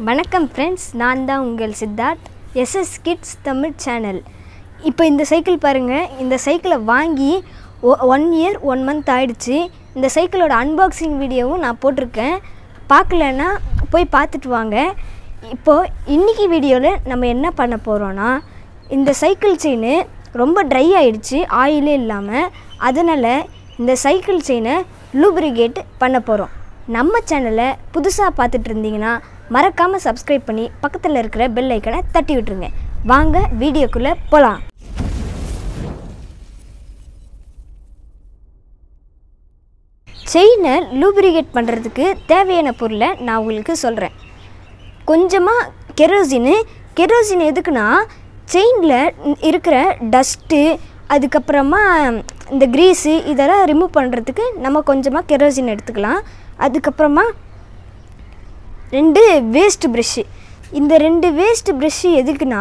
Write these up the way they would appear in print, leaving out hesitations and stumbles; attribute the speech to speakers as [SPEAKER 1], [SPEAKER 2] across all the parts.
[SPEAKER 1] வணக்கம் ஃப்ரெண்ட்ஸ், நான் தான் உங்கள் Siddharth, SS kids Tamil channel. இப்போ இந்த சைக்கிள் பாருங்கள். இந்த சைக்கிளை வாங்கி 1 year 1 month ஆகிடுச்சு. இந்த சைக்கிளோட அன்பாக்சிங் வீடியோவும் நான் போட்டிருக்கேன். பார்க்கலன்னா போய் பார்த்துட்டு வாங்க. இப்போது இன்றைக்கி வீடியோவில் நம்ம என்ன பண்ண போகிறோன்னா, இந்த சைக்கிள் செயின் ரொம்ப ட்ரை ஆகிடுச்சு, ஆயிலே இல்லாமல். அதனால் இந்த சைக்கிள் செயினை லூப்ரிகேட் பண்ண போகிறோம். நம்ம சேனலை புதுசாக பார்த்துட்டு இருந்தீங்கன்னா மறக்காமல் சப்ஸ்கிரைப் பண்ணி பக்கத்தில் இருக்கிற பெல் ஐக்கனை தட்டி விட்டுருங்க. வாங்க வீடியோக்குள்ளே போகலாம். செயினை லூப்ரிகேட் பண்ணுறதுக்கு தேவையான பொருளை நான் உங்களுக்கு சொல்கிறேன். கொஞ்சமாக கெரோசின் எதுக்குன்னா, செயினில் இருக்கிற டஸ்ட்டு, அதுக்கப்புறமா இந்த க்ரீஸு இதெல்லாம் ரிமூவ் பண்ணுறதுக்கு நம்ம கொஞ்சமாக கெரோசின் எடுத்துக்கலாம். அதுக்கப்புறமா 2 வேஸ்ட் ப்ரெஷ்ஷு. இந்த 2 வேஸ்ட் ப்ரெஷ்ஷு எதுக்குன்னா,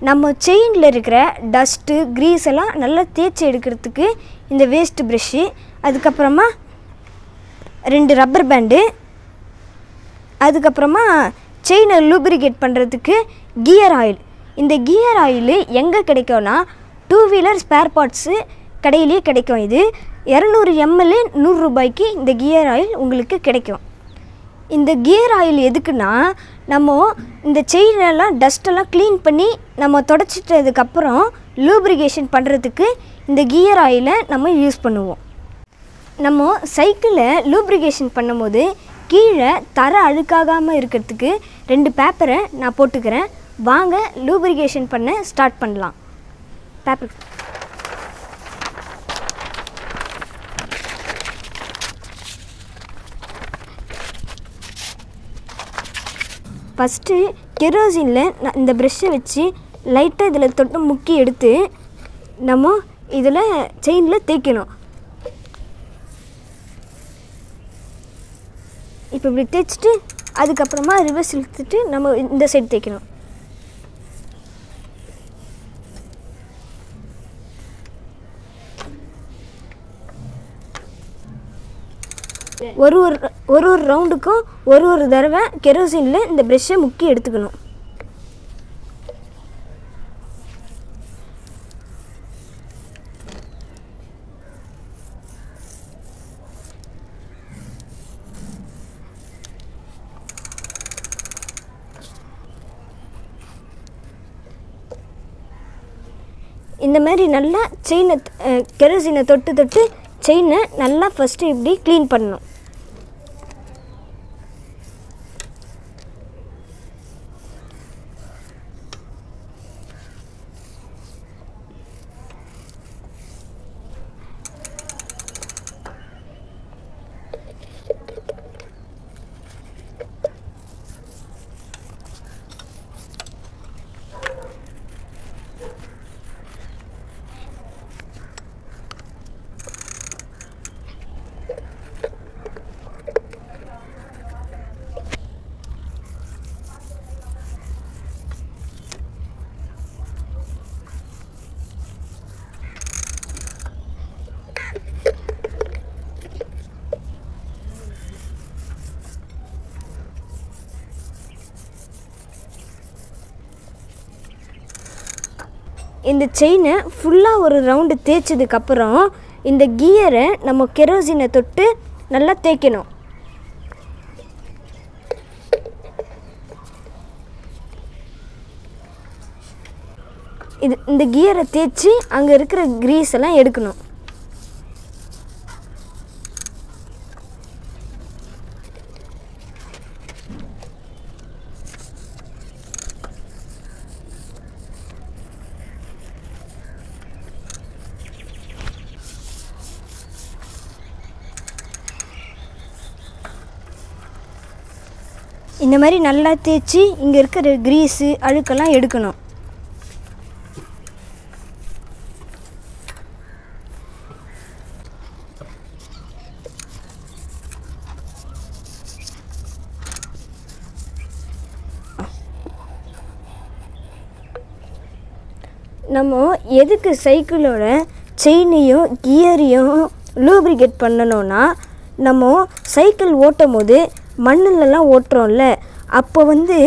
[SPEAKER 1] நம்ம செயினில் இருக்கிற டஸ்ட்டு க்ரீஸ் எல்லாம் நல்லா தேய்ச்சி எடுக்கிறதுக்கு இந்த வேஸ்ட் ப்ரெஷ்ஷு. அதுக்கப்புறமா 2 ரப்பர் பேண்டு. அதுக்கப்புறமா செயினை லூப்ரிகேட் பண்ணுறதுக்கு கியர் ஆயில். இந்த கியர் ஆயில் எங்கே கிடைக்கும்னா, 2 வீலர் ஸ்பேர் பார்ட்ஸு கடையிலே கிடைக்கும். இது 200 ml 100 ரூபாய்க்கு இந்த கியர் ஆயில் உங்களுக்கு கிடைக்கும். இந்த கியர் ஆயில் எதுக்குன்னா, நம்ம இந்த செயினெல்லாம் டஸ்ட்டெல்லாம் க்ளீன் பண்ணி நம்ம தொடச்சிட்டதுக்கப்புறம் லூப்ரிகேஷன் பண்ணுறதுக்கு இந்த கியர் ஆயிலை நம்ம யூஸ் பண்ணுவோம். நம்ம சைக்கிளை லூப்ரிகேஷன் பண்ணும்போது கீழே தர அழுக்காகாமல் இருக்கிறதுக்கு 2 பேப்பரை நான் போட்டுக்கிறேன். வாங்க லூப்ரிகேஷன் பண்ண ஸ்டார்ட் பண்ணலாம். பேப்பர் ஃபஸ்ட்டு கெரோசினில் நான் இந்த ப்ரெஷ்ஷை வச்சு லைட்டாக இதில் தொட்டு முக்கி எடுத்து நம்ம இதில் செயினில் தேய்க்கணும். இப்போ இப்படி தேய்ச்சிட்டு அதுக்கப்புறமா ரிவர்ஸ் இழுத்துட்டு நம்ம இந்த சைடு தேய்க்கணும். ஒரு ரவுண்டுக்கும் ஒரு தடவை கெரோசினில் இந்த ப்ரெஷ்ஷை முக்கி எடுத்துக்கணும். இந்த மாதிரி நல்லா செயினை கெரோசினை தொட்டு செயினை நல்லா ஃபஸ்ட்டு இப்படி க்ளீன் பண்ணணும். இந்த செயினை ஃபுல்லாக ஒரு ரவுண்டு தேய்ச்சதுக்கப்புறம் இந்த கியரை நம்ம கெரோசினை தொட்டு நல்லா தேய்க்கணும். இந்த கியரை தேய்ச்சி அங்கே இருக்கிற க்ரீஸ் எல்லாம் எடுக்கணும். இந்த மாதிரி நல்லா தேய்ச்சி இங்கே இருக்கிற க்ரீஸு அழுக்கெல்லாம் எடுக்கணும். நம்ம எதுக்கு சைக்கிளோட செயினையும் கியரையும் லூப்ரிகேட் பண்ணணும்னா, நம்ம சைக்கிள் ஓட்டும் போது மண்ணிலலாம் ஓட்டுறோம்ல, அப்போ வந்து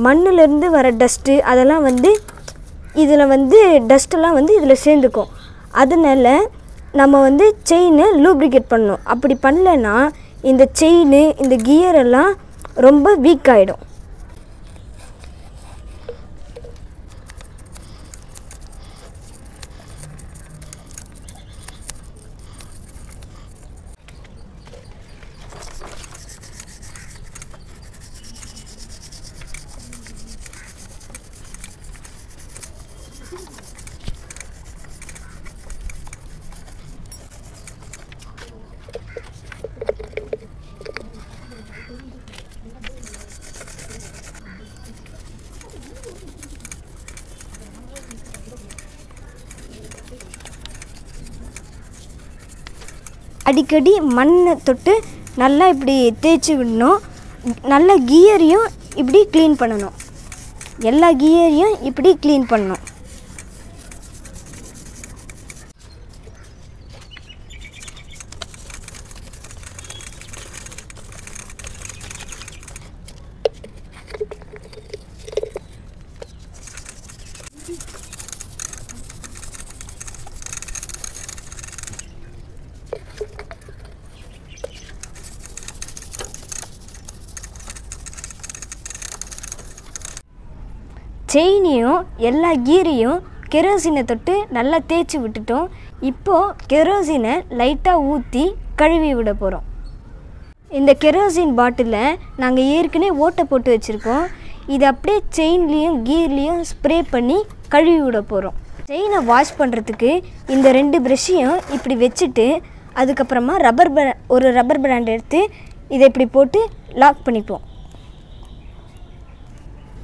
[SPEAKER 1] மண்ணிலேருந்து வர டஸ்ட்டு அதெல்லாம் வந்து இதில் வந்து டஸ்ட்டெல்லாம் வந்து இதில் சேர்ந்துக்கும். அதனால நம்ம வந்து செயினை லூப்ரிகேட் பண்ணணும். அப்படி பண்ணலைன்னா இந்த செயின் இந்த கியர் எல்லாம் ரொம்ப வீக் ஆகிடும். அடிக்கடி மண்ணை தொட்டு நல்லா இப்படி தேய்ச்சி விடணும். நல்லா கியரையும் இப்படி க்ளீன் பண்ணணும். எல்லா கியரையும் இப்படி க்ளீன் பண்ணணும். செயினையும் எல்லா கீரையும் கெரோசினை தொட்டு நல்லா தேய்ச்சி விட்டுட்டோம். இப்போது கெரோசினை லைட்டாக ஊற்றி கழுவி விட போகிறோம். இந்த கெரோசின் பாட்டிலில் நாங்கள் ஏற்கனவே ஓட்டை போட்டு வச்சுருக்கோம். இதை அப்படியே செயின்லேயும் கீர்லேயும் ஸ்ப்ரே பண்ணி கழுவி விட போகிறோம். செயினை வாஷ் பண்ணுறதுக்கு இந்த 2 ப்ரெஷ்ஷையும் இப்படி வச்சுட்டு அதுக்கப்புறமா ஒரு ரப்பர் பேண்ட் எடுத்து இதை இப்படி போட்டு லாக் பண்ணிப்போம்.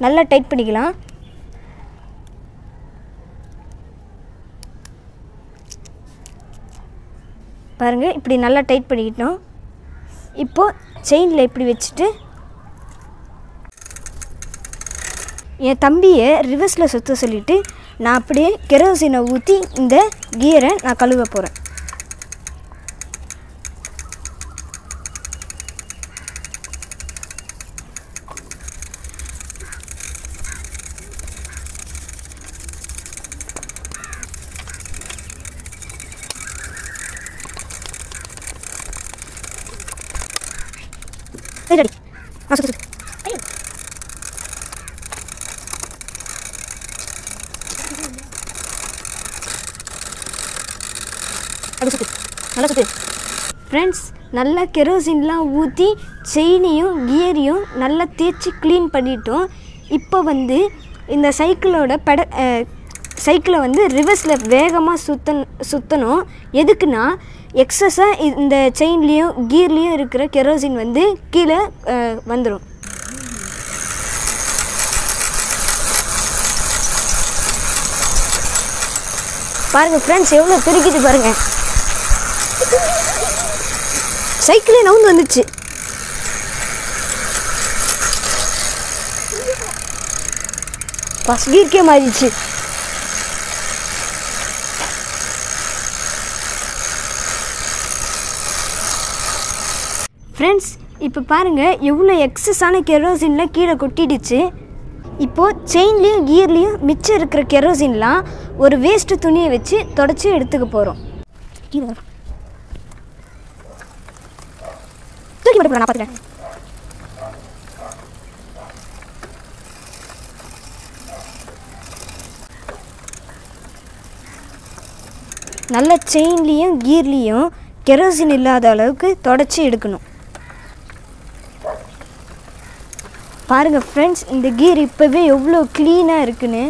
[SPEAKER 1] நல்லா டைட் பண்ணிக்கலாம். பாருங்கள், இப்படி நல்லா டைட் பண்ணிக்கிட்டோம். இப்போது செயினில் இப்படி வச்சுட்டு என் தம்பியை ரிவர்ஸில் சுற்ற சொல்லிவிட்டு நான் அப்படியே கெரோசினை ஊற்றி இந்த கியரை நான் கழுவ போகிறேன். ரெடி. சுத்து. அப்படி சுத்து. நல்லா சுத்து. ஃப்ரெண்ட்ஸ், நல்லா கெரோசின்லாம் ஊற்றி செயினையும் கியரையும் நல்லா தேய்ச்சி க்ளீன் பண்ணிட்டோம். இப்போ வந்து இந்த சைக்கிளை வந்து ரிவர்ஸில் வேகமாக சுற்றணும். எதுக்குன்னா எக்ஸஸாக இந்த செயின்லேயும் கீர்லேயும் இருக்கிற கெரோசின் வந்து கீழே வந்துடும். பாருங்கள் ஃப்ரெண்ட்ஸ், எவ்வளோ பெருக்கிட்டு பாருங்கள். சைக்கிளே நவுந்து வந்துச்சு. ஃபஸ்ட் கீர்க்கே மாறிடுச்சு. ஃப்ரெண்ட்ஸ், இப்போ பாருங்கள் எவ்வளோ எக்ஸஸான கெரோசின்லாம் கீழே கொட்டிடுச்சு. இப்போது செயின்லேயும் கியர்லேயும் மிச்சம் இருக்கிற கெரோசின்லாம் ஒரு வேஸ்ட்டு துணியை வச்சு தொடச்சி எடுத்துக்க போகிறோம். தூக்கி போட்டு நான் பார்த்துக்கிறேன். நல்ல செயின்லேயும் கீர்லேயும் கெரோசின் இல்லாத அளவுக்கு தொடச்சி எடுக்கணும். பாருங்கள் ஃப்ரெண்ட்ஸ், இந்த கீர் இப்போவே எவ்வளோ க்ளீனாக இருக்குன்னு.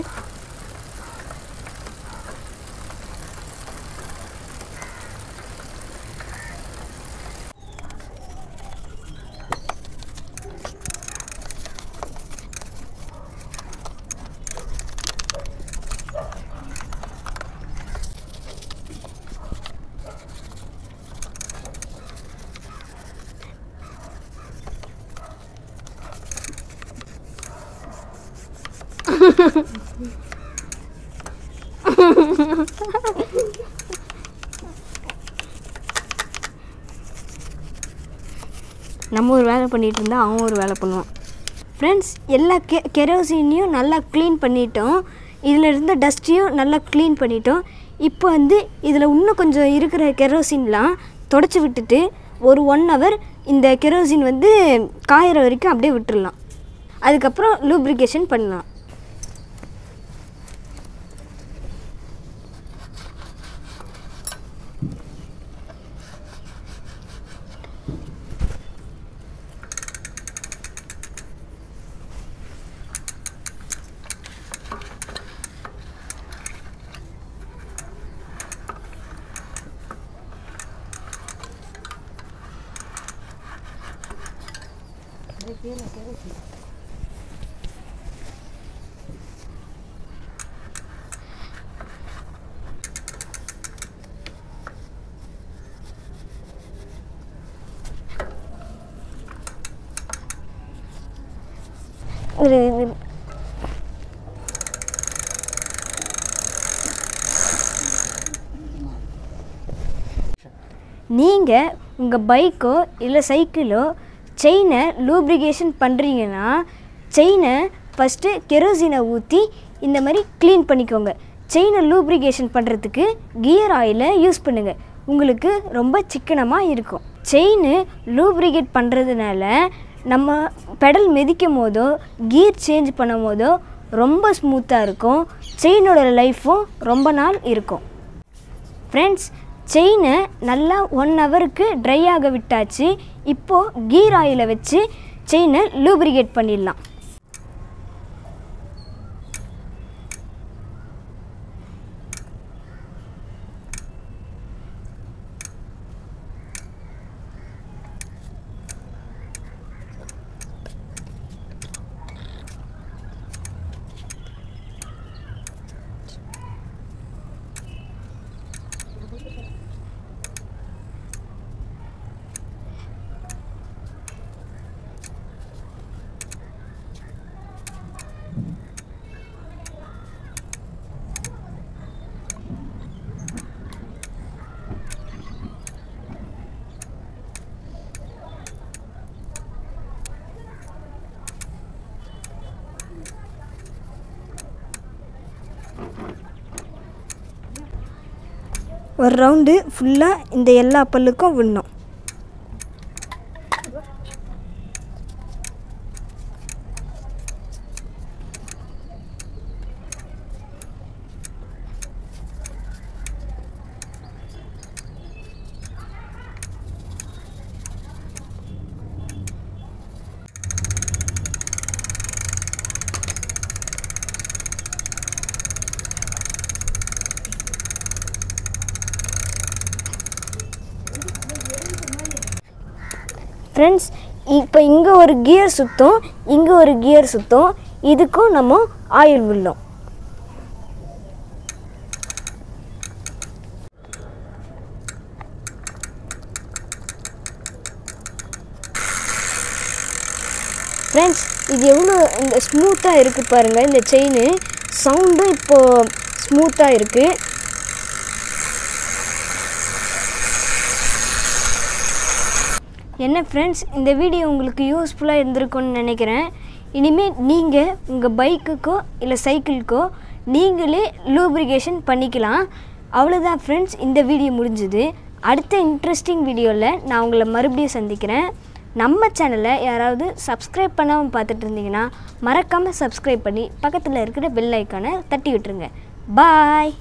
[SPEAKER 1] நம்ம ஒரு வேலை பண்ணிகிட்டு இருந்தால் அவன் ஒரு வேலை பண்ணுவான். ஃப்ரெண்ட்ஸ், எல்லா கெரோசினையும் நல்லா க்ளீன் பண்ணிட்டோம். இதில் இருந்த டஸ்ட்டையும் நல்லா க்ளீன் பண்ணிட்டோம். இப்போ வந்து இதில் இன்னும் கொஞ்சம் இருக்கிற கெரோசின்லாம் தொடச்சி விட்டுட்டு ஒரு 1 hour இந்த கெரோசின் வந்து காயிற வரைக்கும் அப்படியே விட்டுடலாம். அதுக்கப்புறம் லூப்ரிகேஷன் பண்ணலாம். நீங்கள் உங்கள் பைக்கோ இல்லை சைக்கிளோ செயினை லூப்ரிகேஷன் பண்ணுறீங்கன்னா செயினை ஃபஸ்ட்டு கெரோசினை ஊற்றி இந்த மாதிரி க்ளீன் பண்ணிக்கோங்க. செயினை லூப்ரிகேஷன் பண்ணுறதுக்கு கியர் ஆயிலை யூஸ் பண்ணுங்கள். உங்களுக்கு ரொம்ப சிக்கனமாக இருக்கும். செயின் லூப்ரிகேட் பண்ணுறதுனால நம்ம பெடல் மிதிக்கும் போதோ கியர் சேஞ்ச் பண்ணும் போதோ ரொம்ப ஸ்மூத்தாக இருக்கும். செயினோட லைஃப்பும் ரொம்ப நாள் இருக்கும். ஃப்ரெண்ட்ஸ், செயினை நல்லா 1 hourக்கு ட்ரை ஆக விட்டாச்சு. இப்போது கியர் ஆயிலை வச்சு செயினை லூப்ரிகேட் பண்ணிடலாம். ஒரு ரவுண்டு ஃபுல்லாக இந்த எல்லா பல்லுக்கும் விடணும். ஃப்ரெண்ட்ஸ், இப்போ இங்கே ஒரு கியர் சுற்றும், இங்கே ஒரு கியர் சுற்றும். இதுக்கும் நம்ம ஆயில் விடணும். ஃப்ரெண்ட்ஸ், இது எவ்வளோ இந்த ஸ்மூத்தாக இருக்குது பாருங்கள். இந்த செயின் சவுண்டும் இப்போது ஸ்மூத்தாக இருக்குது. என்ன ஃப்ரெண்ட்ஸ், இந்த வீடியோ உங்களுக்கு யூஸ்ஃபுல்லாக இருந்திருக்கும்னு நினைக்கிறேன். இனிமேல் நீங்கள் உங்கள் பைக்குக்கோ இல்லை சைக்கிளுக்கோ நீங்களே லூப்ரிகேஷன் பண்ணிக்கலாம். அவ்வளோதான் ஃப்ரெண்ட்ஸ், இந்த வீடியோ முடிஞ்சுது. அடுத்த இன்ட்ரெஸ்டிங் வீடியோவில் நான் உங்களை மறுபடியும் சந்திக்கிறேன். நம்ம சேனலை யாராவது சப்ஸ்கிரைப் பண்ணாமல் பார்த்துட்டு இருந்தீங்கன்னா மறக்காமல் சப்ஸ்கிரைப் பண்ணி பக்கத்தில் இருக்கிற பெல் ஐக்கானை தட்டி விட்டுருங்க. பாய்.